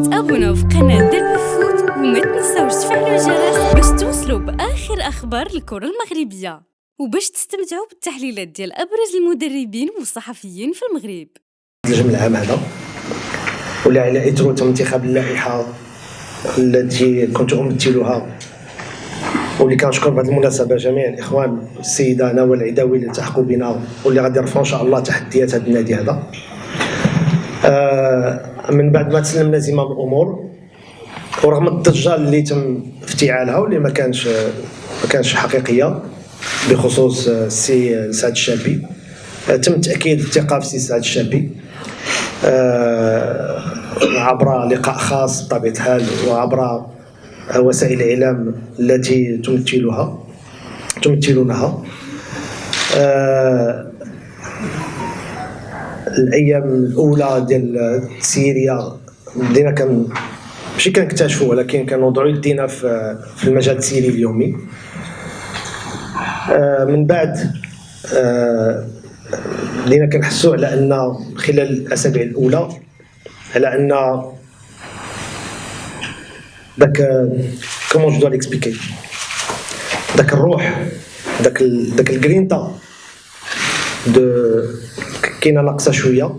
تابوناو في قناة درب فوت وما تنساوش تفعلوا الجرس باش توصلوا بآخر أخبار الكرة المغربية وباش تستمتعوا بالتحليلات ديال أبرز المدربين والصحفيين في المغرب. الجمع العام هذا ولا على إثر تم انتخاب اللائحة التي كنت أمثلها، واللي كنشكر بهذه المناسبة جميع الإخوان السيدة نوال العداوي اللي التحقوا بنا واللي غادي يرفعوا إن شاء الله تحديات هذا النادي هذا. من بعد ما تسلمنا زمام الأمور ورغم الضجة اللي تم افتعالها واللي ما كانش حقيقية بخصوص السي سعد الشابي، تم تأكيد الثقة في السي سعد الشابي عبر لقاء خاص بطبيعة الحال وعبر وسائل الإعلام التي تمثلونها. الأيام الأولى ديال السيرية بدينا ماشي كنكتشفوا ولكن كنوضعوا يدينا في المجال السيري اليومي. من بعد بدينا كنحسوا على أن خلال الأسابيع الأولى على أن داك كومون جو دو ليكسبليكي داك الروح داك الجرينتا كاينه ناقصه شويه.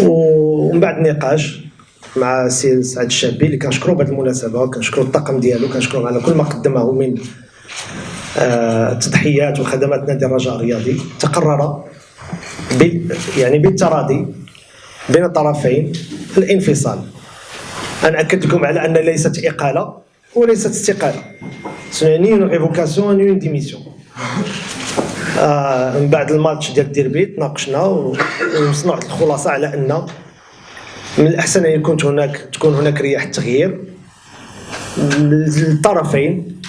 ومن بعد نقاش مع السي سعد الشابي اللي كنشكرو بهذه المناسبه وكنشكرو الطاقم ديالو، كنشكرو على كل ما قدمه من تضحيات وخدمات نادي الرجاء الرياضي، تقرر بالتراضي بين الطرفين الانفصال. انا اكد لكم على ان ليست اقاله وليست استقاله، يعني اون ريفوكاسيون اون ديميسيون. من بعد الماتش ديال الديربي تناقشنا ووصلنا واحد الخلاصه على ان من الاحسن ان تكون هناك رياح تغيير للطرفين،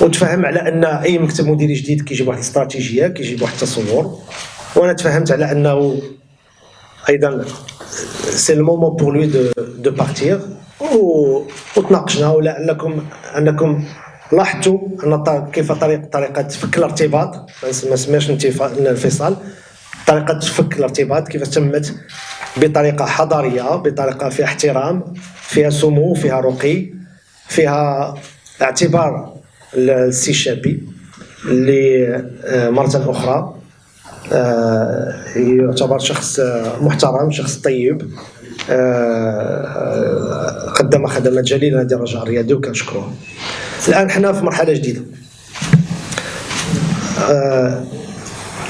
وتفهم على ان اي مكتب مديري جديد كيجيب واحد الاستراتيجيه، كيجيب واحد التصور. وانا تفهمت على انه ايضا سي لو مومون بور لوي دو بارتير، وتناقشنا انكم لاحظتوا ان كيف طريقه فك الارتباط، ما سماش الانفصال، طريقه فك الارتباط كيف تمت بطريقه حضاريه، بطريقه فيها احترام، فيها سمو، فيها رقي، فيها اعتبار السي الشابي اللي مرة أخرى يعتبر شخص محترم، شخص طيب، قدم خدمات جليلة لنادي الرجاء الرياضي وكنشكروه. الآن حنا في مرحلة جديدة.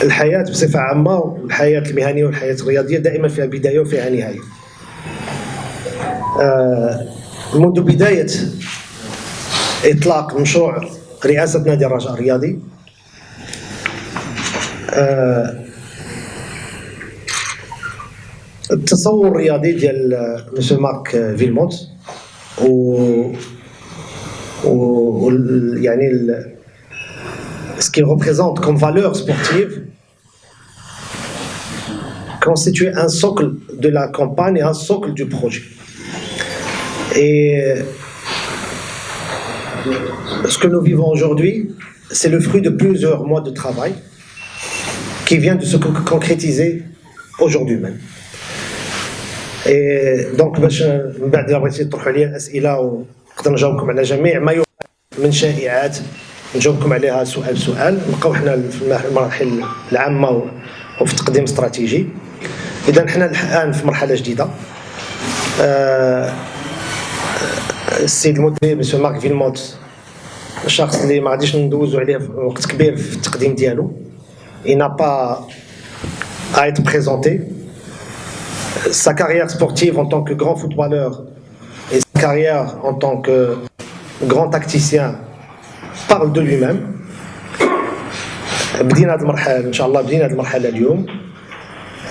الحياة بصفة عامة والحياة المهنية والحياة الرياضية دائما فيها بداية وفيها نهاية. منذ بداية إطلاق مشروع رئاسة نادي الرجاء الرياضي التصور الرياضي ديال مسيو مارك فيلموت يعني ce qu'il représente comme valeur sportive constitue un socle de la campagne et un socle du projet. Et ce que nous vivons aujourd'hui, c'est le fruit de plusieurs mois de travail qui vient de se concrétiser aujourd'hui même. Et donc باش من بعد بغيتي تطرحوا عليا الاسئله ونقدر نجاوبكم على جميع ما من شائعات، نجاوبكم عليها سؤال بسؤال. نبقاو حنا في المراحل العامه وفي التقديم الاستراتيجي. اذا حنا الان في مرحله جديده. السيد المدير مسيو مارك فيلموت الشخص اللي ما غاديش ندوزو عليه وقت كبير في التقديم ديالو. Il n'a pas à être présenté. Sa carrière sportive en tant que grand footballeur et sa carrière en tant que grand tacticien parle de lui-même. بدينا هذه المرحلة إن شاء الله، بدينا هذه المرحلة اليوم.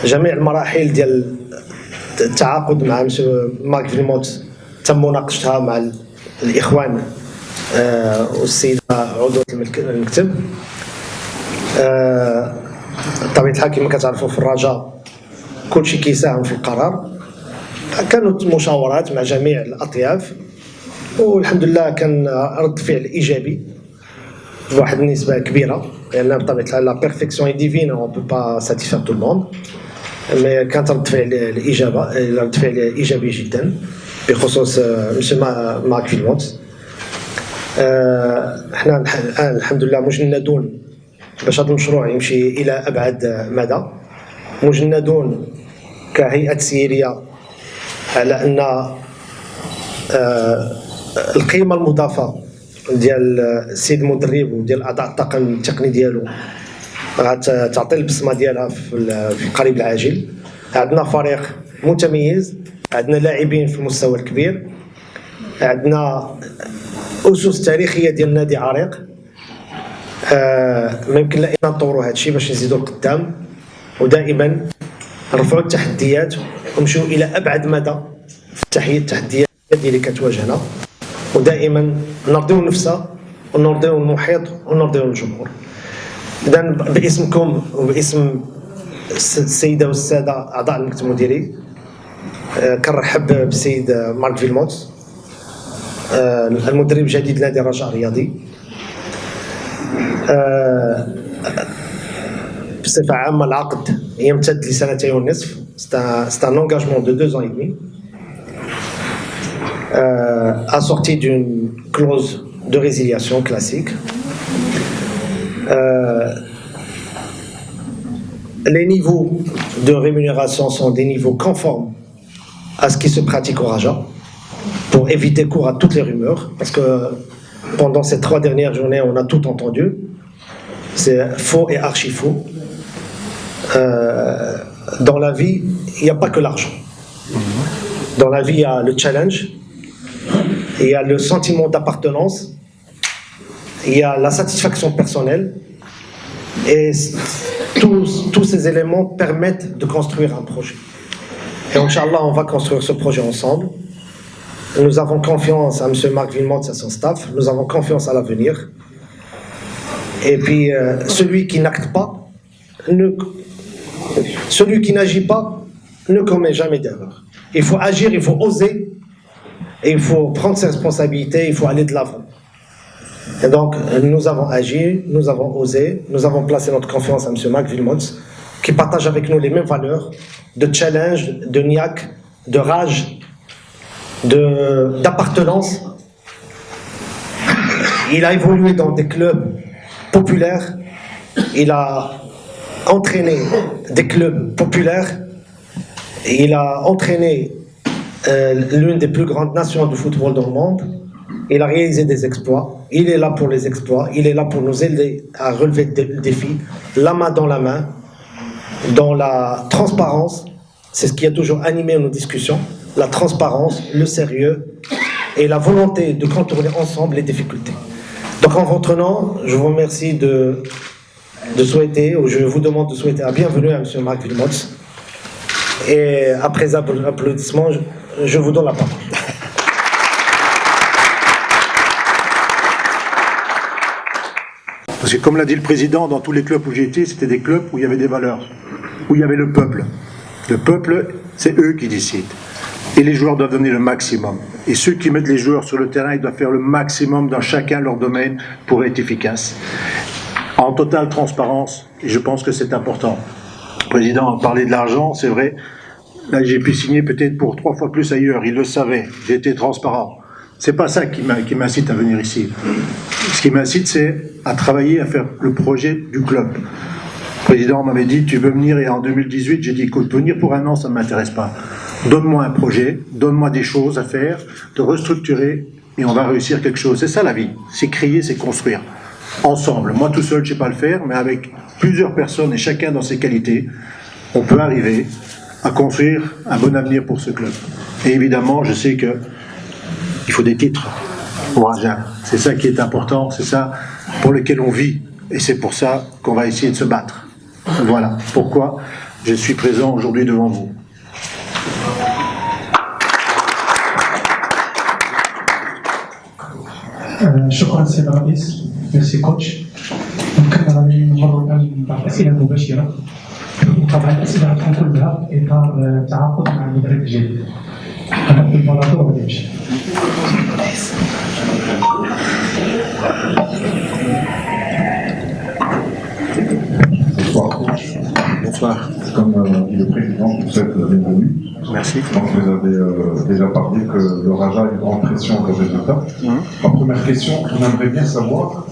جميع المراحل ديال التعاقد مع مسيو مارك فيلموت تم مناقشتها مع الإخوان والسيدة عضوة المكتب. بطبيعة الحال كما كتعرفوا في الرجاء كلشي كيساهم في القرار. كانت مشاورات مع جميع الأطياف والحمد لله كان رد فعل إيجابي بواحد النسبة كبيرة، لأن بطبيعة الحال لا بيرفكسيون اي ديفين، اون بو با ساتيسفير تو الموند. كانت رد فعل ايجابي جدا بخصوص مسيو مارك فيلمونت. احنا الان الحمد لله مجندون باش هذا المشروع يمشي الى ابعد مدى، مجندون كهيئه سيريه على ان القيمه المضافه ديال السيد المدرب وديال اعضاء الطاقم التقني ديالو غتعطي البصمه ديالها في القريب العاجل. عندنا فريق متميز، عندنا لاعبين في المستوى الكبير، عندنا اسس تاريخيه ديال نادي عريق. ما يمكن لنا نطوروا هذا الشيء باش نزيدوا القدام، ودائما نرفعوا التحديات ونمشيو الى ابعد مدى في التحديات اللي كتواجهنا، ودائما نرضيو نفسنا ونرضيو المحيط ونرضيو الجمهور. اذا باسمكم وباسم السيده والساده اعضاء المكتب المديري كنرحب بالسيد مارك فيلمونت المدرب الجديد لنادي الرجاء الرياضي. بصفه عامه العقد يمتد لسنتين ونصف. C'est un engagement de 2 ans et demi assorti d'une clause de résiliation classique. Les niveaux de rémunération sont des niveaux conformes à ce qui se pratique au Raja, pour éviter court à toutes les rumeurs, parce que pendant ces 3 dernières journées, on a tout entendu. C'est faux et archi faux. Dans la vie, il n'y a pas que l'argent. Dans la vie, il y a le challenge, il y a le sentiment d'appartenance, il y a la satisfaction personnelle, et tous ces éléments permettent de construire un projet. Et Inch'Allah, on va construire ce projet ensemble. Nous avons confiance à M. Marc Villemont et à son staff, nous avons confiance à l'avenir. Et puis, celui qui n'acte pas, celui qui n'agit pas ne commet jamais d'erreur. Il faut agir, il faut oser, et il faut prendre ses responsabilités, il faut aller de l'avant. Et donc, nous avons agi, nous avons osé, nous avons placé notre confiance à M. Marc Villemont, qui partage avec nous les mêmes valeurs de challenge, de niaque, de rage, d'appartenance. Il a évolué dans des clubs populaires, il a entraîné des clubs populaires, il a entraîné l'une des plus grandes nations du football dans le monde, il a réalisé des exploits, il est là pour les exploits, il est là pour nous aider à relever le défi, la main dans la main, dans la transparence. C'est ce qui a toujours animé nos discussions, la transparence, le sérieux et la volonté de contourner ensemble les difficultés. Donc en votre nom, je vous remercie de souhaiter, ou je vous demande de souhaiter la bienvenue à M. Marc Villemont. Et après applaudissements, je vous donne la parole. Parce que comme l'a dit le président, dans tous les clubs où j'ai été, c'était des clubs où il y avait des valeurs, où il y avait le peuple. Le peuple, c'est eux qui décident. Et les joueurs doivent donner le maximum. Et ceux qui mettent les joueurs sur le terrain, ils doivent faire le maximum dans chacun leur domaine pour être efficaces. En totale transparence, et je pense que c'est important. Le président a parlé de l'argent, c'est vrai. Là, j'ai pu signer peut-être pour 3 fois plus ailleurs. Il le savait. J'ai été transparent. C'est pas ça qui m'incite à venir ici. Ce qui m'incite, c'est à travailler, à faire le projet du club. Le président m'avait dit, tu veux venir, et en 2018, j'ai dit, écoute, venir pour 1 an, ça ne m'intéresse pas. Donne-moi un projet, donne-moi des choses à faire, de restructurer, et on va réussir quelque chose. C'est ça la vie. C'est créer, c'est construire. Ensemble. Moi tout seul, je ne sais pas le faire, mais avec plusieurs personnes et chacun dans ses qualités, on peut arriver à construire un bon avenir pour ce club. Et évidemment, je sais que il faut des titres au Raja. C'est ça qui est important, c'est ça pour lequel on vit. Et c'est pour ça qu'on va essayer de se battre. Voilà pourquoi je suis présent aujourd'hui devant vous. شكرا سيد الرئيس. ميرسي كوتش. يمكن نمروا الان بعض الاسئله المباشره. طبعا الاسئله غتكون كلها في اطار التعاقد مع المدرب الجديد. هذا في البلاطو غادي يمشي. Bonsoir. Comme dit le président, vous êtes bienvenu. Merci. Donc vous avez déjà parlé que le Raja a une grande pression de résultats. Ma première question, on aimerait bien savoir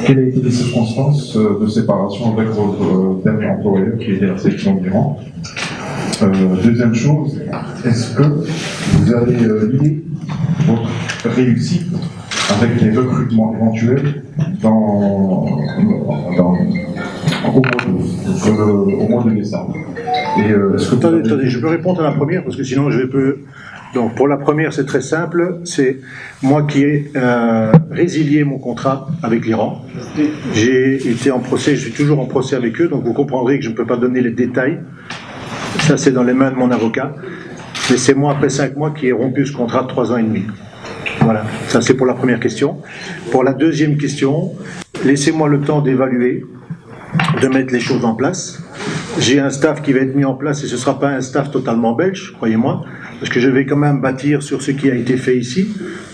quelles ont été les circonstances de séparation avec votre dernier employeur qui était la section d'Iran. Deuxième chose, est-ce que vous avez lié votre réussite avec les recrutements éventuels au mois de décembre? Attendez, je peux répondre à la première parce que sinon je peux. Donc pour la première, c'est très simple. C'est moi qui ai résilié mon contrat avec l'Iran. J'ai été en procès, je suis toujours en procès avec eux, donc vous comprendrez que je ne peux pas donner les détails. Ça, c'est dans les mains de mon avocat. Mais c'est moi, après 5 mois, qui ai rompu ce contrat de 3 ans et demi. Voilà, ça c'est pour la première question. Pour la deuxième question, laissez-moi le temps d'évaluer, de mettre les choses en place. J'ai un staff qui va être mis en place et ce ne sera pas un staff totalement belge, croyez-moi, parce que je vais quand même bâtir sur ce qui a été fait ici.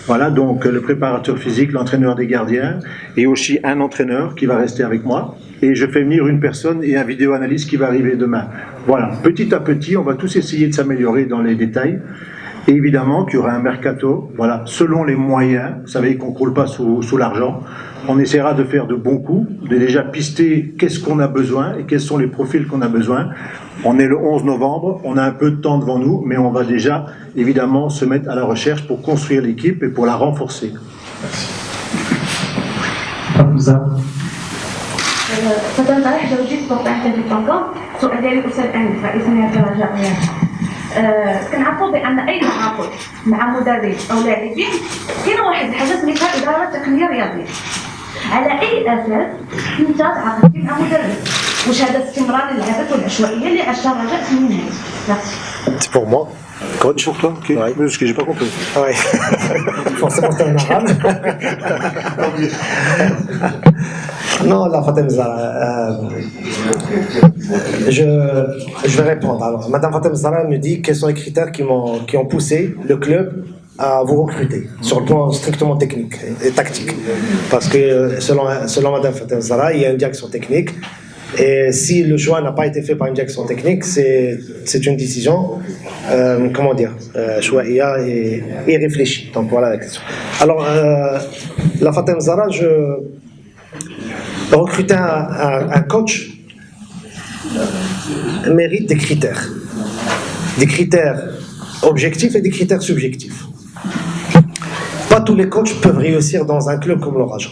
Voilà, donc le préparateur physique, l'entraîneur des gardiens et aussi un entraîneur qui va rester avec moi. Et je fais venir une personne et un vidéo-analyste qui va arriver demain. Voilà, petit à petit, on va tous essayer de s'améliorer dans les détails. Et évidemment qu'il y aura un mercato, voilà, selon les moyens. Vous savez qu'on ne croule pas sous l'argent. On essaiera de faire de bons coups, de déjà pister qu'est-ce qu'on a besoin et quels sont les profils qu'on a besoin. On est le 11 novembre, on a un peu de temps devant nous, mais on va déjà évidemment se mettre à la recherche pour construire l'équipe et pour la renforcer. فضل رايح لو جيت توقعت في الطنقة سؤال ديالي أستاذ أنس رئيس نيابة الرجاء كنعرفوا بأن أي تعاقد مع مدرب أو لاعبين كاين واحد الحاجة سميتها إدارة تقنية رياضية. على أي أساس أنت تعاقدتي مع مدرب؟ واش هذا استمرار للعبات والعشوائية اللي عاشها الرجاء سنين هذه؟ C'est pour moi. Coach Pour toi, ok. Ouais. Parce que j'ai pas compris. Ouais. Forcément, c'est un arabe. Non, la Fatem Zara. Je vais répondre. Alors, Madame Fatem Zara me dit quels sont les critères qui ont poussé le club à vous recruter sur le plan strictement technique et tactique. Parce que selon Madame Fatem Zara, il y a une direction technique. Et si le choix n'a pas été fait par une direction technique, c'est une décision, comment dire, choisie et réfléchie. Donc voilà la question. Alors, la Fatem Zara, recruter un coach mérite des critères objectifs et des critères subjectifs. Pas tous les coachs peuvent réussir dans un club comme le Raja.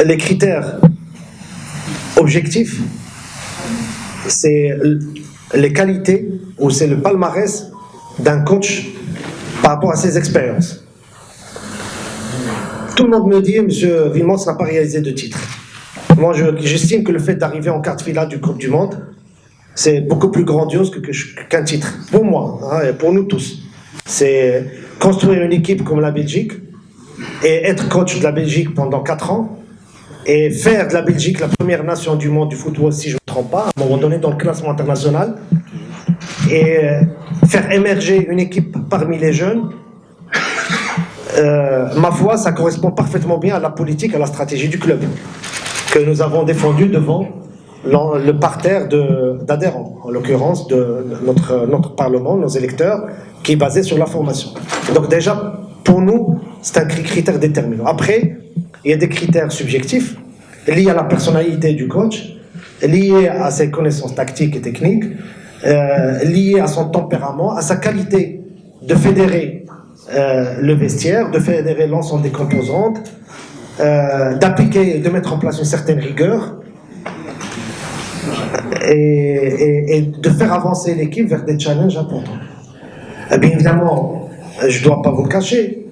Les critères objectif, c'est les qualités ou c'est le palmarès d'un coach par rapport à ses expériences. Tout le monde me dit, Monsieur Villemont n'a pas réalisé de titre. Moi, j'estime que le fait d'arriver en quart de finale du Coupe du Monde, c'est beaucoup plus grandiose qu'un titre. Pour moi, hein, et pour nous tous. C'est construire une équipe comme la Belgique et être coach de la Belgique pendant 4 ans et faire de la Belgique la première nation du monde du football, si je ne me trompe pas, à un moment donné dans le classement international, et faire émerger une équipe parmi les jeunes, ma foi, ça correspond parfaitement bien à la politique, à la stratégie du club, que nous avons défendue devant le parterre d'adhérents, en l'occurrence de notre Parlement, nos électeurs, qui est basé sur la formation. Donc déjà, pour nous, c'est un critère déterminant. Après, il y a des critères subjectifs liés à la personnalité du coach, liés à ses connaissances tactiques et techniques, liés à son tempérament, à sa qualité de fédérer le vestiaire, de fédérer l'ensemble des composantes, d'appliquer et de mettre en place une certaine rigueur et de faire avancer l'équipe vers des challenges importants. Et bien évidemment, je ne dois pas vous le cacher,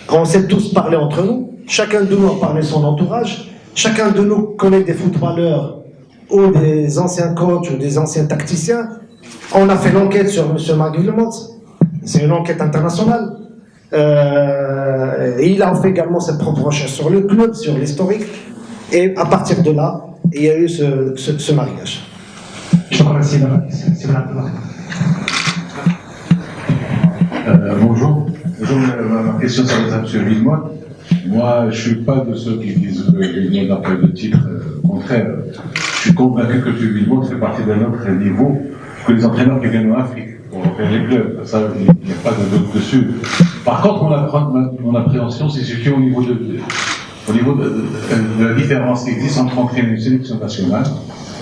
on sait tous parler entre nous. Chacun de nous a parlé son entourage. Chacun de nous connaît des footballeurs ou des anciens coachs ou des anciens tacticiens. On a fait l'enquête sur M. Marc Villemont. C'est une enquête internationale. Il a fait également ses propres recherches sur le club, sur l'historique. Et à partir de là, il y a eu ce mariage. Bonjour. Ma question s'adresse à M. Villemont. Moi, je ne suis pas de ceux qui disent qu'il n'y a pas de titre. Au contraire, je suis convaincu que le Bilbao fait partie d'un autre niveau que les entraîneurs qui viennent en Afrique, pour faire les clubs. Ça, il n'y a pas de doute dessus. Par contre, mon appréhension, c'est surtout au niveau de la différence qui existe entre entraîner une sélection nationale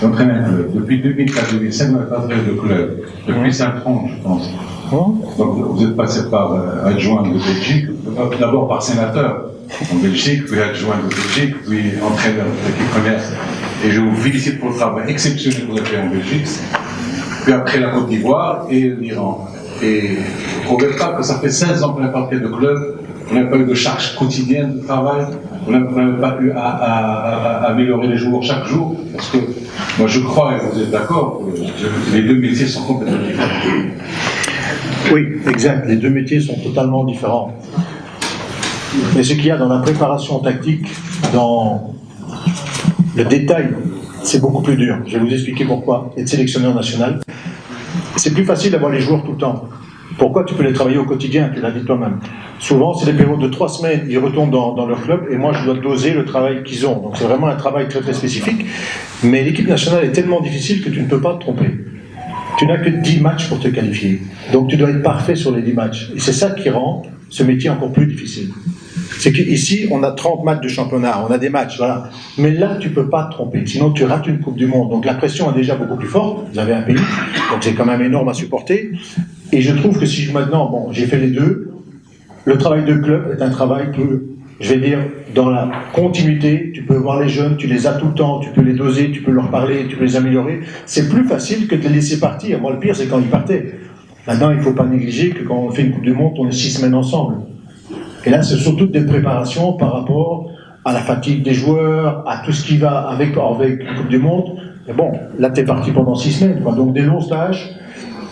et entraîner un club. Depuis 2004-2005, on n'a pas fait de club. Depuis 5 ans, je pense. Donc, vous êtes passé par adjoint de Belgique, d'abord par sénateur en Belgique, puis adjoint de Belgique, puis entraîneur de l'équipe première. Et je vous félicite pour le travail exceptionnel que vous avez fait en Belgique. Puis après la Côte d'Ivoire et l'Iran. Et vous ne trouvez pas que ça fait 16 ans qu'on n'a pas fait de club, on n'a pas eu de charge quotidienne de travail, on n'a pas eu à améliorer les joueurs chaque jour, parce que moi je crois, et vous êtes d'accord, que les deux métiers sont complètement différents. Oui, exact, les deux métiers sont totalement différents. Mais ce qu'il y a dans la préparation tactique, dans le détail, c'est beaucoup plus dur. Je vais vous expliquer pourquoi. Être sélectionneur national, c'est plus facile d'avoir les joueurs tout le temps. Pourquoi? Tu peux les travailler au quotidien, tu l'as dit toi-même. Souvent, c'est des périodes de 3 semaines, ils retournent dans leur club et moi, je dois doser le travail qu'ils ont. Donc, c'est vraiment un travail très, très spécifique. Mais l'équipe nationale est tellement difficile que tu ne peux pas te tromper. Tu n'as que 10 matchs pour te qualifier. Donc, tu dois être parfait sur les 10 matchs. Et c'est ça qui rend ce métier encore plus difficile. C'est qu'ici, on a 30 matchs de championnat, on a des matchs, voilà. Mais là, tu ne peux pas te tromper, sinon tu rates une Coupe du Monde. Donc la pression est déjà beaucoup plus forte, vous avez un pays, donc c'est quand même énorme à supporter. Et je trouve que si maintenant, bon, j'ai fait les deux, le travail de club est un travail que, je vais dire, dans la continuité, tu peux voir les jeunes, tu les as tout le temps, tu peux les doser, tu peux leur parler, tu peux les améliorer. C'est plus facile que de les laisser partir. Moi, le pire, c'est quand ils partaient. Maintenant, il ne faut pas négliger que quand on fait une Coupe du Monde, on est 6 semaines ensemble. Et là, c'est surtout des préparations par rapport à la fatigue des joueurs, à tout ce qui va avec une Coupe du Monde. Mais bon, là, tu es parti pendant 6 semaines, quoi. Donc des longs stages.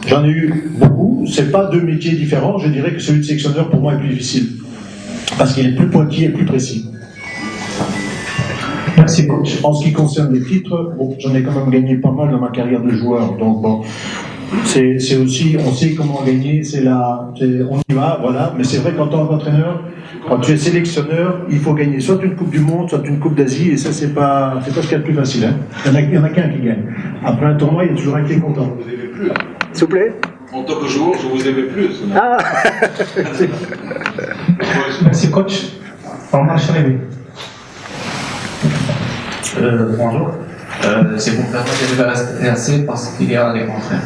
J'en ai eu beaucoup. C'est pas deux métiers différents. Je dirais que celui de sélectionneur, pour moi, est plus difficile. Parce qu'il est plus pointillé et plus précis. Merci, coach. En ce qui concerne les titres, bon, j'en ai quand même gagné pas mal dans ma carrière de joueur. Donc bon, c'est aussi, on sait comment gagner, on y va, voilà. Mais c'est vrai qu'en tant qu'entraîneur, quand tu es sélectionneur, il faut gagner soit une Coupe du Monde, soit une Coupe d'Asie, et ça, c'est pas ce qu'il y a de plus facile. Hein. Il y en a qu'un qui gagne. Après un tournoi, il y a toujours un qui est content. Vous aimez plus. S'il vous plaît. En tant que joueur, je vous aimais plus. Ah. Merci, coach. Omar Chalabi. Bonjour. C'est pour faire que je vais rester assez parce qu'il y a des contraintes.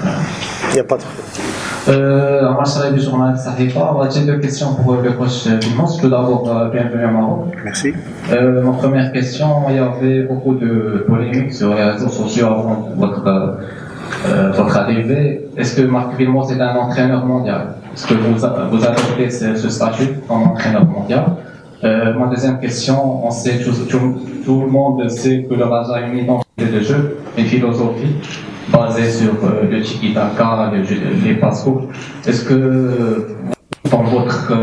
Il n'y a pas de Omar Chalabi, journaliste Sahifa. J'ai 2 questions pour le coach Bilmos. Tout d'abord, bienvenue au Maroc. Merci. Ma première question, il y avait beaucoup de polémiques sur les réseaux sociaux avant votre arrivée. Est-ce que Marc Bilmos est un entraîneur mondial? Est-ce que vous adoptez ce statut comme entraîneur mondial? Ma deuxième question, on sait, tout le monde sait que le Raja a une identité de jeu, une philosophie basée sur le tiki-taka, les passes-courtes. Est-ce que dans votre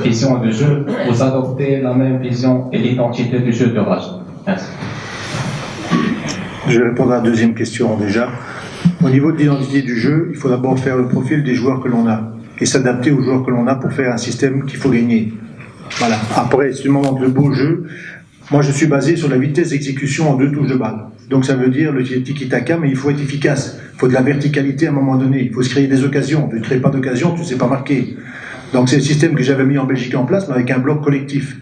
vision de jeu, vous adoptez la même vision et l'identité du jeu de Raja? Merci. Je vais répondre à la deuxième question déjà. Au niveau de l'identité du jeu, il faut d'abord faire le profil des joueurs que l'on a et s'adapter aux joueurs que l'on a pour faire un système qu'il faut gagner. Voilà. Après, c'est du moment de beau jeu. Moi, je suis basé sur la vitesse d'exécution en 2 touches de balle. Donc, ça veut dire le tiki-taka, mais il faut être efficace. Il faut de la verticalité à un moment donné. Il faut se créer des occasions. Tu ne crées pas d'occasion, tu ne sais pas marquer. Donc, c'est le système que j'avais mis en Belgique en place, mais avec un bloc collectif.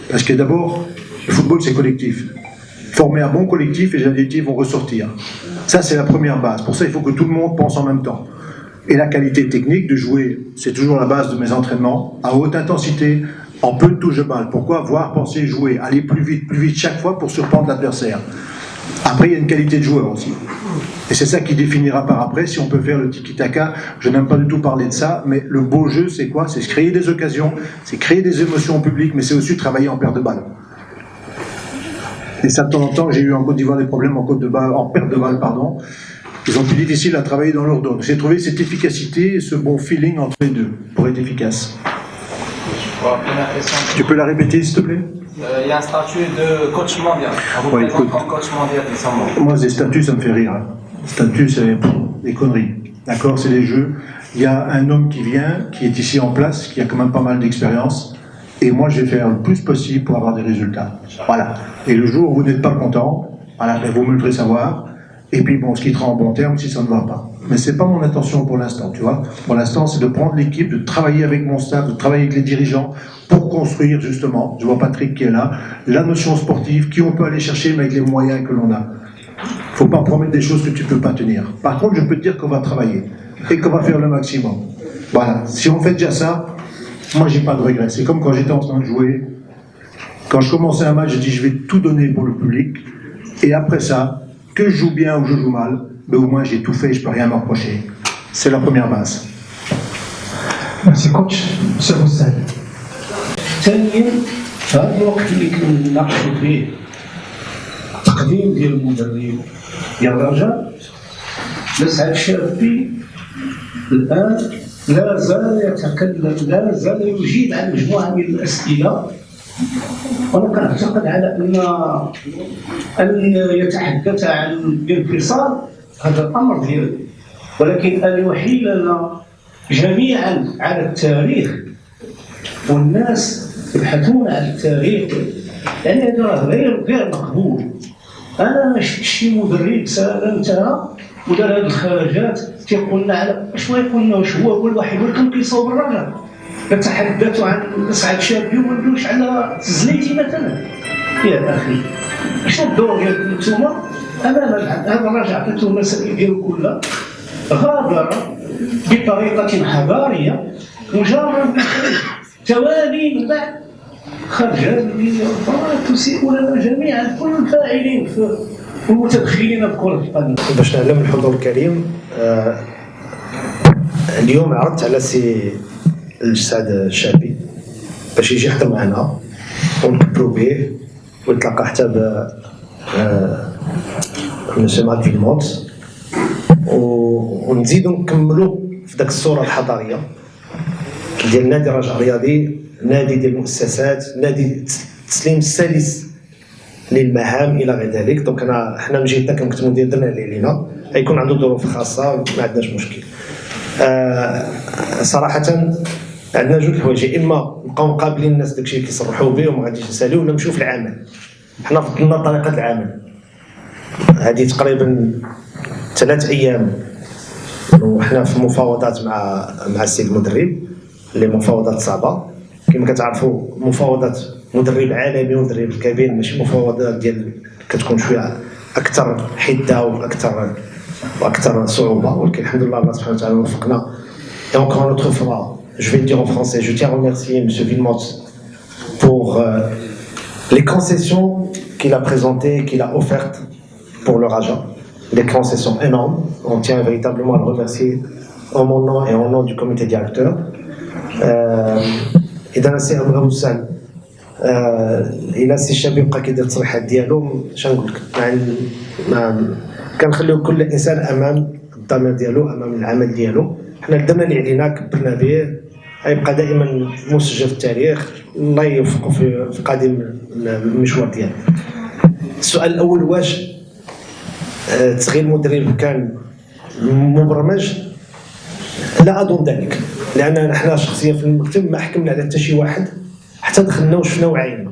Parce que d'abord, le football, c'est collectif. Former un bon collectif et les adjectifs vont ressortir. Ça, c'est la première base. Pour ça, il faut que tout le monde pense en même temps. Et la qualité technique de jouer, c'est toujours la base de mes entraînements, à haute intensité, en peu de touches de balle. Pourquoi? Voir, penser, jouer, aller plus vite chaque fois pour surprendre l'adversaire. Après, il y a une qualité de joueur aussi. Et c'est ça qui définira par après si on peut faire le tiki-taka. Je n'aime pas du tout parler de ça, mais le beau jeu, c'est quoi? C'est se créer des occasions, c'est créer des émotions au public, mais c'est aussi travailler en perte de balle. Et ça, de temps en temps, j'ai eu en Côte d'Ivoire des problèmes en perte de balle, pardon. Ils ont plus difficile à travailler dans leur dos. J'ai trouvé cette efficacité et ce bon feeling entre les deux pour être efficace. Tu peux la répéter, s'il te plaît? Il y a un statut de coach mondial. On vous présente comme coach mondial récemment. Moi, les statuts, ça me fait rire. Les statuts, c'est des conneries. D'accord? C'est les jeux. Il y a un homme qui vient, qui est ici en place, qui a quand même pas mal d'expérience. et moi je vais faire le plus possible pour avoir des résultats. Voilà. Et le jour où vous n'êtes pas content, voilà, vous me le ferez savoir, et puis bon, on se quittera en bon terme si ça ne va pas. Mais c'est pas mon intention pour l'instant, tu vois. Pour l'instant, c'est de prendre l'équipe, de travailler avec mon staff, de travailler avec les dirigeants pour construire justement, je vois Patrick qui est là, la notion sportive, qui on peut aller chercher mais avec les moyens que l'on a. Faut pas promettre des choses que tu peux pas tenir. Par contre, je peux te dire qu'on va travailler et qu'on va faire le maximum. Voilà. Si on fait déjà ça, moi j'ai pas de regrets. C'est comme quand j'étais en train de jouer. Quand je commençais un match, je dis je vais tout donner pour le public. Et après ça, que je joue bien ou je joue mal, mais au moins j'ai tout fait, je peux rien me reprocher. C'est la première base. Merci coach. Monsieur Roussel. ثانيا في هذا الوقت اللي كنناقشوا فيه التقديم ديال المدرب ديال الرجاء، مسعد الشابي الان لا زال يتكلم، لا زال يجيب عن مجموعه من الاسئله، وانا كنعتقد على ان يتحدث عن الانفصال هذا الامر ديالو، ولكن ان يحيلنا جميعا على التاريخ والناس يبحثون عن التاريخ، يعني هذا غير مقبول. انا ما شفتش شي مدرب سال انتهى ودار هذه الخرجات تيقول لنا على اش ما يقول لنا واش هو الوحيد اللي كان كيصوب الرجل. يتحدثوا عن مسعد شابي وما ندويش على الزليتي مثلا. يا اخي شنو الدور ديالكم نتوما امام هذا الرجل؟ عطيتو المسائل ديالو كلها، غادر بطريقه حضاريه مجرد توالي من بعد خرج هذه تسيء لنا جميعا، كل الفاعلين والمتدخلين في كرة القدم. باش نعلم الحضور الكريم، اليوم عرضت على سي السعد الشابي باش يجي يحضر معنا ونكبروا به ويتلاقى حتى ب مسيو مارك فيلمونت ونزيدوا نكملوا في داك الصوره الحضاريه ديال نادي الرجاء الرياضي، نادي ديال المؤسسات، نادي تسليم السلس للمهام الى غير ذلك. دونك حنا من جهتنا كنكتبوا درنا اللي علينا، غيكون عنده ظروف خاصه ما عندناش مشكل. صراحه عندنا جوج الحوايج، يا اما نبقاو مقابلين الناس داكشي اللي كيصرحوا به وما غاديش نساليو، ولا نمشيو في العمل. حنا فضلنا طريقه العمل هذه تقريبا 3 أيام وحنا في مفاوضات مع السيد المدرب، اللي مفاوضات صعبه كما كتعرفوا. مفاوضات مدرب عالمي ومدرب كبير ماشي مفاوضات ديال كتكون شويه اكثر حده واكثر صعوبه، ولكن الحمد لله الله سبحانه وتعالى وفقنا. Et encore une autre fois, je vais le dire en français, je tiens à remercier M. Villemot pour les concessions qu'il a présentées, qu'il a offertes pour le Raja. Des concessions énormes. On tient véritablement à le remercier en mon nom et au nom du comité directeur. إذا السي أبو غوسان إلا السي الشاب يبقى كيدير التصريحات ديالو، شنقول لك، ما كنخليو كل إنسان أمام الضمير ديالو، أمام العمل ديالو. حنا درنا اللي علينا، كبرنا به، غيبقى دائما مسجل في التاريخ. الله يوفقه في قادم المشوار ديالو. السؤال الأول، واش تغيير المدرب كان مبرمج؟ لا أظن ذلك، لأن نحن شخصيا في المكتب ما حكمنا على حتى شي واحد حتى دخلنا وشفنا وعينا،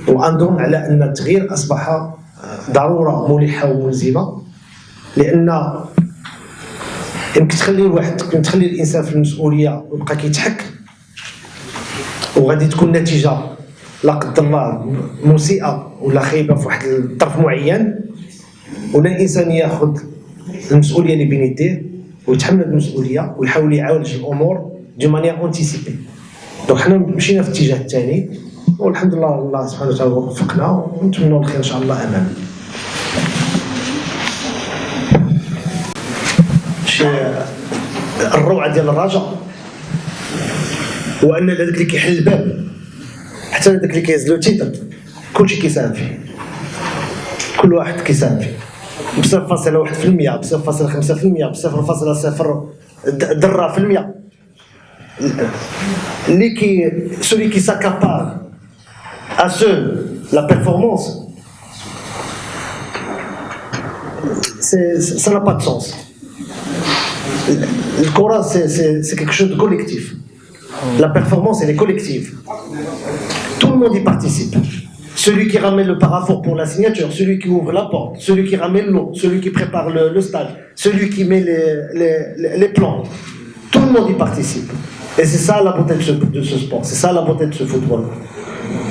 وأنظن على أن التغيير أصبح ضرورة ملحة وملزمة، لأن يمكن تخلي الإنسان في المسؤولية ويبقى كيتحك، وغادي تكون نتيجة لا قدر الله مسيئة ولا خايبة في واحد الطرف معين، ولا الإنسان ياخذ المسؤولية اللي بين يديه ويتحمل المسؤوليه ويحاول يعالج الامور دو مانيير انتيسيبي. دونك حنا مشينا في الاتجاه الثاني، والحمد لله الله سبحانه وتعالى وفقنا، ونتمنوا الخير ان شاء الله امام. الروعه ديال الرجاء هو ان هذاك اللي كيحل الباب حتى هذاك اللي كيهز له تيتر كلشي كيساهم فيه، كل واحد كيساهم فيه ب0.1%، ب0.5%، ب0.0 ذره في المية. celui qui s'accapare à seul la performance, ça n'a pas de sens. Le Coran c'est quelque chose de collectif. La performance, elle est collective. Tout le monde y participe. Celui qui ramène le paraphore pour la signature, celui qui ouvre la porte, celui qui ramène l'eau, celui qui prépare le stade, celui qui met les plans. Tout le monde y participe. Et c'est ça la beauté de ce sport, c'est ça la beauté de ce football.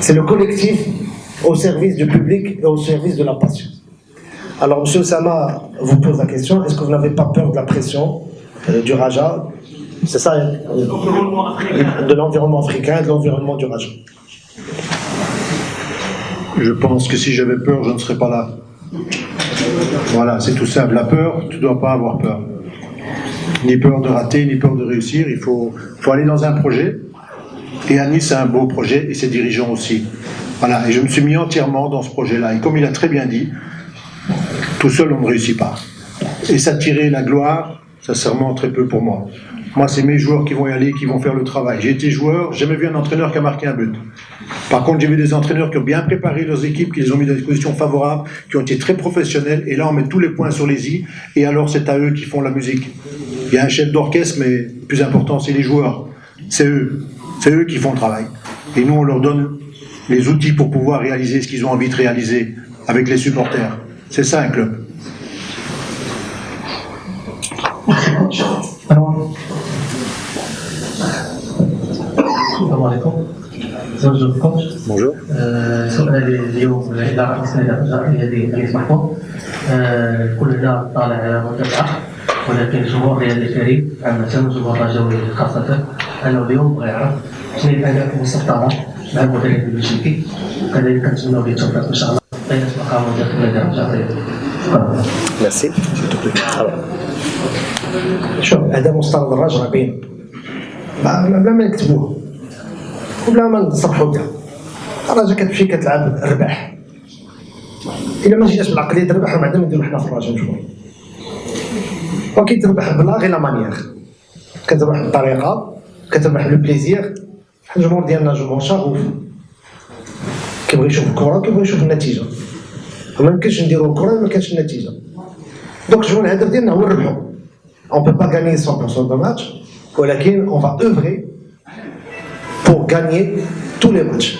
C'est le collectif au service du public et au service de la passion. Alors, M. Sama vous pose la question, est-ce que vous n'avez pas peur de la pression du Raja? C'est ça, de l'environnement africain et de l'environnement du Raja. Je pense que si j'avais peur, je ne serais pas là. Voilà, c'est tout simple. La peur, tu ne dois pas avoir peur. Ni peur de rater, ni peur de réussir. Il faut aller dans un projet. Et à Nice, c'est un beau projet, et ses dirigeants aussi. Voilà, et je me suis mis entièrement dans ce projet-là. Et comme il a très bien dit, tout seul, on ne réussit pas. Et s'attirer la gloire, ça c'est vraiment très peu pour moi. Moi, c'est mes joueurs qui vont y aller, qui vont faire le travail. J'ai été joueur, j'ai jamais vu un entraîneur qui a marqué un but. Par contre, j'ai vu des entraîneurs qui ont bien préparé leurs équipes, qui les ont mis dans des conditions favorables, qui ont été très professionnels. Et là, on met tous les points sur les i. Et alors, c'est à eux qui font la musique. Il y a un chef d'orchestre, mais le plus important, c'est les joueurs. C'est eux. C'est eux qui font le travail. Et nous, on leur donne les outils pour pouvoir réaliser ce qu'ils ont envie de réaliser avec les supporters. C'est ça un club. السلام عليكم. زوج الكوتش. Bonjour. سؤالي اليوم الى رئيس نادي الرجاء الرياضي انيس محفوظ. كلنا طالع متابعه ولكن الجمهور الرياضي الكريم عامة والجمهور الرجاوي خاصة انه اليوم بغى يعرف شنو هي الاهداف المسطره مع المدرب البلجيكي وكذلك كنتمناو ليه التوفيق ان شاء الله بين مقامه داخل نادي الرجاء الرياضي. شكرا. ميرسي. شوف هذا مستند الرجل باين بلا ما نكتبوه وبلا ما نصرحوا بها. الرجل كتمشي كتلعب الرباح. الا ما جيناش بالعقليه تربح وبعدا نديرو حنا في الرجل نشوفوا. وكيتربح بلا غير لا مانيير. كتربح بالطريقه كتربح بالبليزير. الجمهور ديالنا جمهور شغوف. كيبغي يشوف الكره كيبغي يشوف النتيجه. وما يمكنش نديرو الكره ما كانش النتيجه. دونك شنو الهدف ديالنا هو نربحو. On ne peut pas gagner 100% de match, mais on va œuvrer pour gagner tous les matchs.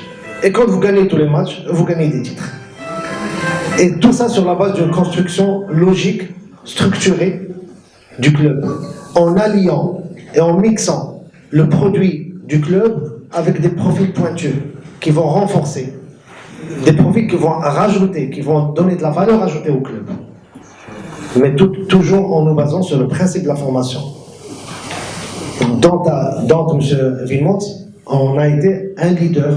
Et quand vous gagnez tous les matchs, vous gagnez des titres. Et tout ça sur la base d'une construction logique, structurée du club, en alliant et en mixant le produit du club avec des profils pointus qui vont renforcer, des profils qui vont rajouter, qui vont donner de la valeur ajoutée au club. Mais toujours en nous basant sur le principe de la formation. Dans M. Villemont, on a été un leader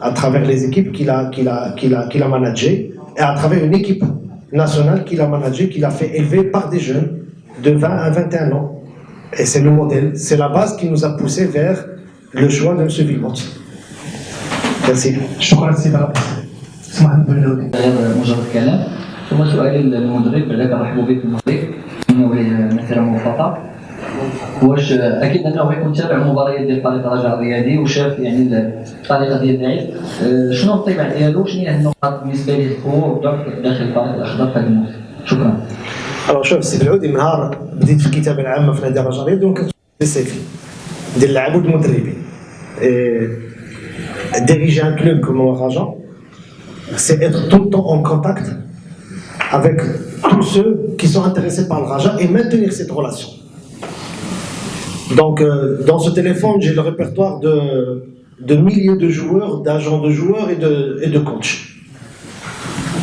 à travers les équipes qu'il a managées et à travers une équipe nationale qu'il a managée, qu'il a fait élever par des jeunes de 20 à 21 ans. Et c'est le modèle, c'est la base qui nous a poussé vers le choix de M. Villemont. Merci. شكرا سيدي رئيس. اسمح لي بالله. مجرد كلام. ثم سؤالي للمدرب بعد نرحبوا بك المدرب انه مسيره موفقه. واش اكيد انه يكون متابع مباريات ديال فريق الرجاء الرياضي وشاف يعني الطريقه ديال اللعب شنو الطبع ديالو شنو هي النقاط بالنسبه ليه القوه والضعف داخل الفريق الاخضر في هذا الموسم. شكرا. Alors شوف السي العودي من نهار بديت في الكتابه العامه في نادي الرجاء الرياضي وكنت السيفي ديال اللاعب والمدربين. Diriger un club comme le Raja, c'est être tout le temps en contact avec tous ceux qui sont intéressés par le Raja et maintenir cette relation. Donc, dans ce téléphone, j'ai le répertoire de milliers de joueurs, d'agents de joueurs et de coachs.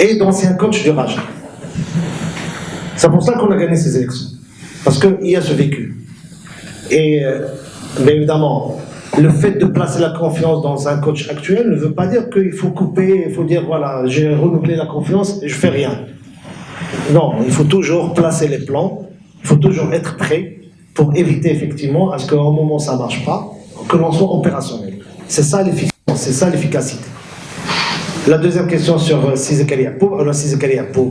Et d'anciens coachs du Raja. C'est pour ça qu'on a gagné ces élections. Parce qu'il y a ce vécu. Et, bien évidemment, le fait de placer la confiance dans un coach actuel ne veut pas dire qu'il faut couper, il faut dire voilà, j'ai renouvelé la confiance et je fais rien. Non, il faut toujours placer les plans, il faut toujours être prêt pour éviter effectivement à ce qu'au moment où ça ne marche pas, que l'on soit opérationnel. C'est ça l'efficacité. La deuxième question sur Sizek Aliapou, Sizek Aliapou,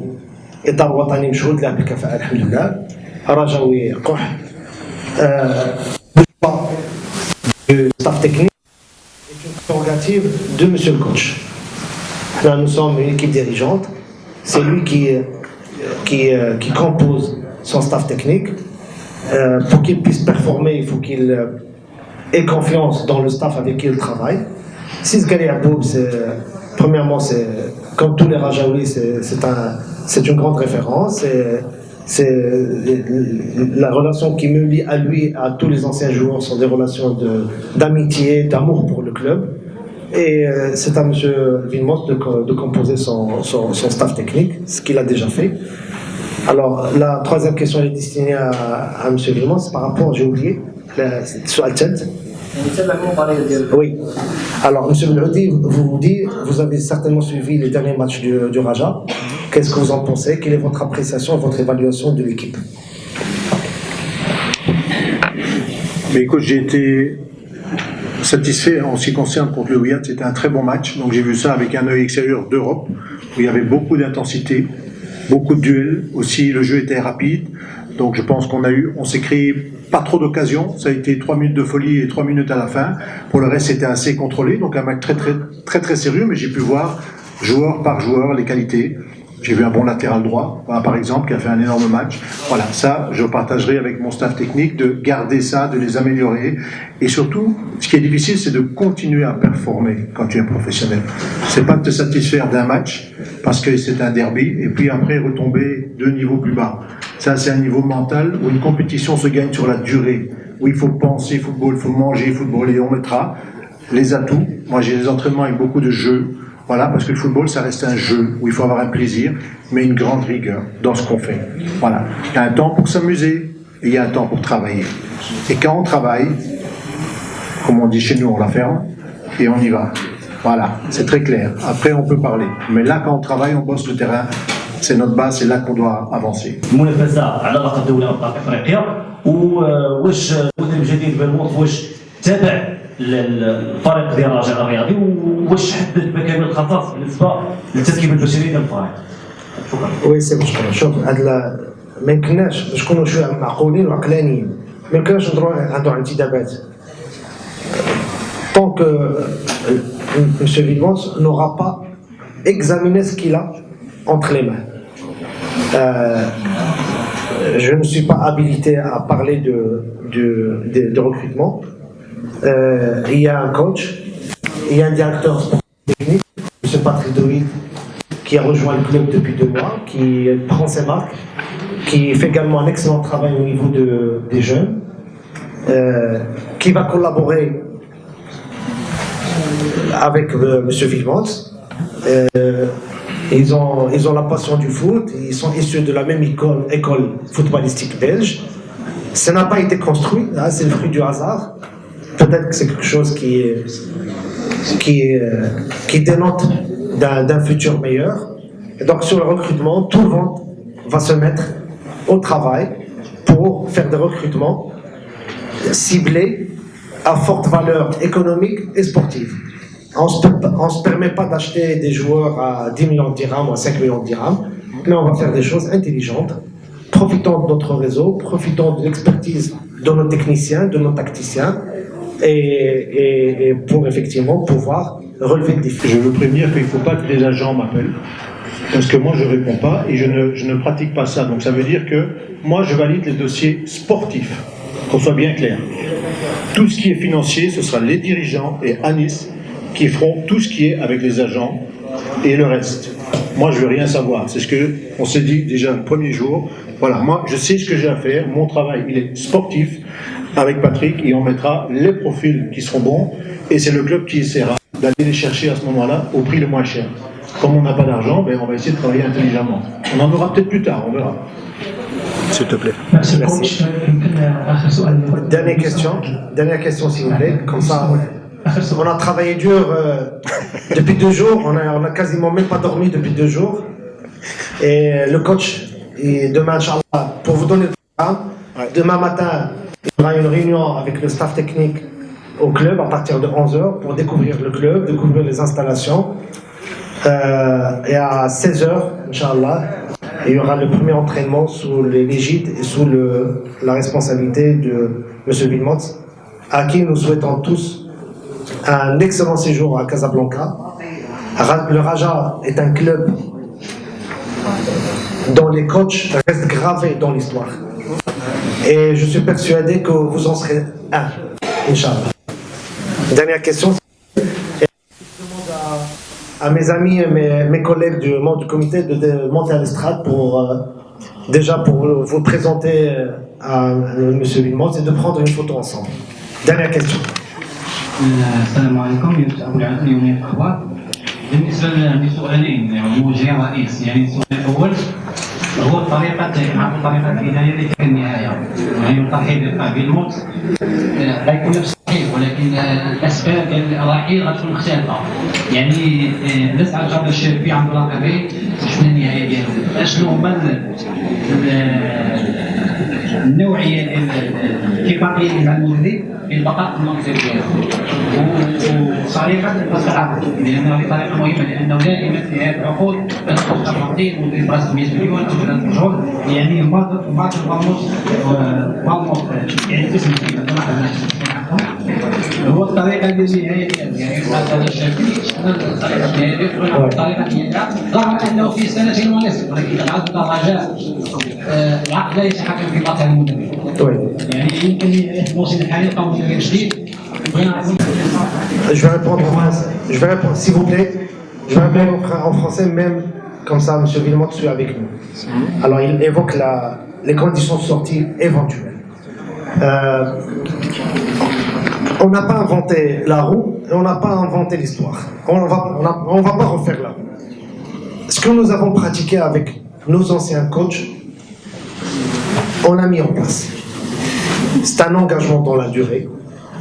إطار وطني مشهود له بالكفاءة الحمد لله، رجاوي قح. Le staff technique est une prérogative de monsieur le coach. Là, nous sommes une équipe dirigeante, c'est lui qui compose son staff technique. Pour qu'il puisse performer, il faut qu'il ait confiance dans le staff avec qui il travaille. Si Zgari Aboub, premièrement, c'est, comme tous les Rajaouis, c'est une grande référence. C'est la relation qui me lie à lui et à tous les anciens joueurs sont des relations d'amitié, d'amour pour le club. Et c'est à M. Vilmos de composer son staff technique, ce qu'il a déjà fait. Alors, la troisième question est destinée à M. Vilmos par rapport, j'ai oublié, sur Al-Tchad. Oui. Alors, M. Belhoudi, vous avez certainement suivi les derniers matchs du Raja. Qu'est-ce que vous en pensez? Quelle est votre appréciation et votre évaluation de l'équipe? Mais écoute, j'ai été satisfait en ce qui concerne contre le Wiyad. C'était un très bon match. Donc j'ai vu ça avec un œil extérieur d'Europe, où il y avait beaucoup d'intensité, beaucoup de duels. Aussi, le jeu était rapide. Donc je pense on s'est créé pas trop d'occasions. Ça a été 3 minutes de folie et 3 minutes à la fin. Pour le reste, c'était assez contrôlé. Donc un match très sérieux, mais j'ai pu voir joueur par joueur les qualités. J'ai vu un bon latéral droit, par exemple, qui a fait un énorme match. Voilà, ça, je partagerai avec mon staff technique de garder ça, de les améliorer. Et surtout, ce qui est difficile, c'est de continuer à performer quand tu es professionnel. C'est pas de te satisfaire d'un match, parce que c'est un derby, et puis après retomber 2 niveaux plus bas. Ça, c'est un niveau mental où une compétition se gagne sur la durée, où il faut penser football, il faut manger football, et on mettra les atouts. Moi, j'ai des entraînements avec beaucoup de jeux. Voilà, parce que le football, ça reste un jeu où il faut avoir un plaisir, mais une grande rigueur dans ce qu'on fait. Voilà. Il y a un temps pour s'amuser et il y a un temps pour travailler. Et quand on travaille, comme on dit chez nous, on la ferme et on y va. Voilà, c'est très clair. Après, on peut parler. Mais là, quand on travaille, on bosse le terrain. C'est notre base, c'est là qu'on doit avancer. الفريق ديال الرجاء الرياضي واش حدد مكامن الخطر بالنسبه للتركيبه البشريه ديال الفريق؟ شكرا. وي سي مشكل. شوف ما يمكنناش باش نكونوا شويه معقولين وعقلانيين. ما يمكنناش نهضروا عن انتدابات. Tant que M. Vilmos n'aura pas examiné ce qu'il a entre les mains. Je ne suis pas habilité à parler de recrutement. Il y a un coach, il y a un directeur technique, M. Patrick Doïd, qui a rejoint le club depuis 2 mois, qui prend ses marques, qui fait également un excellent travail au niveau des jeunes, qui va collaborer avec M. Vilmos. Ils ont la passion du foot, ils sont issus de la même école footballistique belge. Ça n'a pas été construit, hein, c'est le fruit du hasard. Peut-être que c'est quelque chose qui dénote d'un futur meilleur. Et donc sur le recrutement, tout le monde va se mettre au travail pour faire des recrutements ciblés à forte valeur économique et sportive. On ne se permet pas d'acheter des joueurs à 10 millions de dirhams ou à 5 millions de dirhams, mais on va faire des choses intelligentes, profitant de notre réseau, profitant de l'expertise de nos techniciens, de nos tacticiens, et pour effectivement pouvoir relever le défi. Je veux prévenir qu'il ne faut pas que les agents m'appellent, parce que moi je ne réponds pas et je ne pratique pas ça. Donc ça veut dire que moi je valide les dossiers sportifs, qu'on soit bien clair. Tout ce qui est financier, ce sera les dirigeants et Anis qui feront tout ce qui est avec les agents et le reste. Moi je ne veux rien savoir, c'est ce qu'on s'est dit déjà le premier jour. Voilà, moi je sais ce que j'ai à faire, mon travail il est sportif. Avec Patrick, et on mettra les profils qui seront bons, et c'est le club qui essaiera d'aller les chercher à ce moment-là au prix le moins cher. Comme on n'a pas d'argent, ben on va essayer de travailler intelligemment. On en aura peut-être plus tard, on verra. S'il te plaît. Merci. Dernière question s'il vous plaît. Comme ça, on a travaillé dur depuis 2 jours, on a quasiment même pas dormi depuis 2 jours. Et le coach, demain, Inch'Allah, pour vous donner le programme, demain matin, il y aura une réunion avec le staff technique au club à partir de 11h pour découvrir le club, découvrir les installations. Et à 16h, Inch'Allah, il y aura le premier entraînement sous l'égide et sous la responsabilité de M. Vilmos, à qui nous souhaitons tous un excellent séjour à Casablanca. Le Raja est un club dont les coachs restent gravés dans l'histoire. Et je suis persuadé que vous en serez un, Inch'Allah. Dernière question. Je demande à mes amis et mes collègues du membre du comité de monter à l'estrade déjà pour vous présenter à M. Villemot et de prendre une photo ensemble. Dernière question. السلام عليكم. أبو العالم يومين الأخبار. بالنسبة لسؤالين موجهين رئيس، يعني السؤال الأول هو طريقة البداية لتلك النهاية، وهي ترحيل بالموت غيكون نفس الصحيح، ولكن الأسباب ديال الرحيل غتكون مختلفة. يعني نسعى الجار الشربي عنده رقبي شنو النهاية ديالو، شنو هما النوعية الاتفاقية مع المدرب بالبقاء في المنصب ديالو، وطريقة التعاقد لأنه هذه طريقة مهمة، لأنه دائما في هذه العقود كتخرج تفاصيل مدرب راس 100 مليون أو 3 مليون، يعني بعض البرامج يعني اسم هو الطريقة النهائية ديالو، يعني هذا الشكل الطريقة النهائية الطريقة ديالها، رغم أنه في سنة ونصف، ولكن عقد الرجاء العقد لا يتحكم في باطل المدرب. يعني يمكن الموسم الحالي يلقاو مدرب جديد. Je vais répondre en français. Je vais répondre, s'il vous plaît. Je vais répondre en français, même comme ça, M. Villemot suit avec nous. Alors, il évoque les conditions de sortie éventuelles. On n'a pas inventé la roue et on n'a pas inventé l'histoire. On va pas refaire la roue. Ce que nous avons pratiqué avec nos anciens coachs, on l'a mis en place. C'est un engagement dans la durée,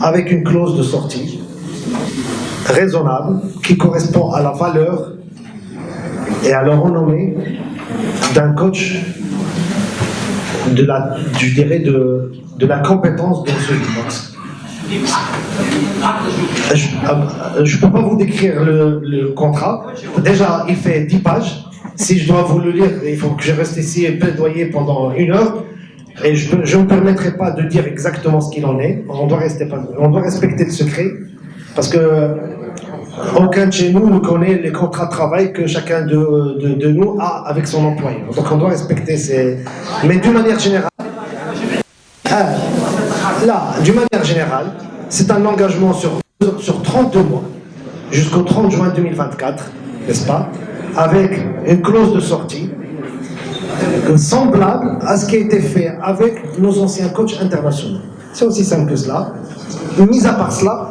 avec une clause de sortie raisonnable qui correspond à la valeur et à la renommée d'un coach, de la compétence de ce Villemot. Je ne peux pas vous décrire le contrat. Déjà, il fait 10 pages. Si je dois vous le lire, il faut que je reste ici et plaidoyer pendant 1 heure. Et je ne me permettrai pas de dire exactement ce qu'il en est. On doit respecter le secret. Parce que aucun de chez nous ne connaît les contrats de travail que chacun de nous a avec son employeur. Donc on doit respecter ces... Mais d'une manière générale, c'est un engagement sur 32 mois, jusqu'au 30 juin 2024, n'est-ce pas, avec une clause de sortie semblable à ce qui a été fait avec nos anciens coachs internationaux. C'est aussi simple que cela. Mis à part cela,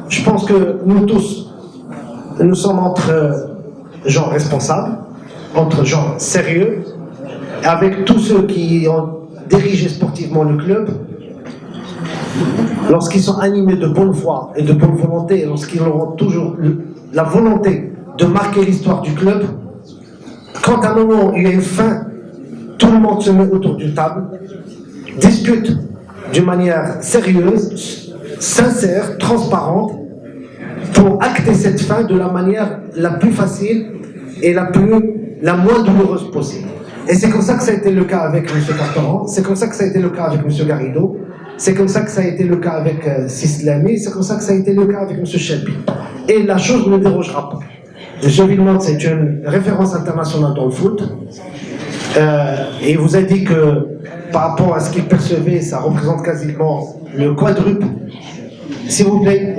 je pense que nous tous, nous sommes entre gens responsables, entre gens sérieux, avec tous ceux qui ont dirigé sportivement le club. Lorsqu'ils sont animés de bonne foi et de bonne volonté, lorsqu'ils auront toujours la volonté de marquer l'histoire du club, quand à un moment il y a une fin, tout le monde se met autour d'une table, discute d'une manière sérieuse, sincère, transparente, pour acter cette fin de la manière la plus facile et la moins douloureuse possible. Et c'est comme ça que ça a été le cas avec M. Carteron, c'est comme ça que ça a été le cas avec M. Garrido, c'est comme ça que ça a été le cas avec Sislami, c'est comme ça que ça a été le cas avec M. Shelby. Et la chose ne dérogera pas. M. Villemot, c'est une référence internationale dans le foot. Et il vous a dit que par rapport à ce qu'il percevait, ça représente quasiment le quadruple. S'il vous plaît,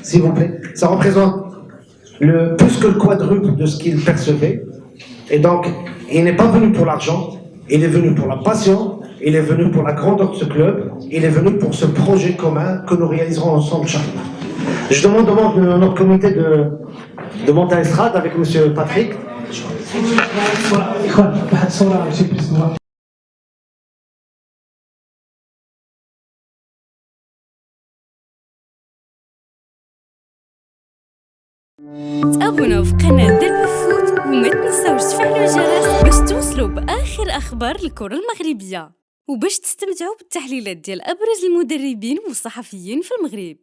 s'il vous plaît, ça représente plus que le quadruple de ce qu'il percevait. Et donc, il n'est pas venu pour l'argent, il est venu pour la passion, il est venu pour la grandeur de ce club, il est venu pour ce projet commun que nous réaliserons ensemble chaque mois. Je demande notre comité de monter à l'estrade avec M. Patrick. تابعونا في قناة درب الفوت وما تنساوش تفعلوا الجرس باش توصلوا بآخر أخبار الكرة المغربية وباش تستمتعوا بالتحليلات ديال أبرز المدربين والصحفيين في المغرب.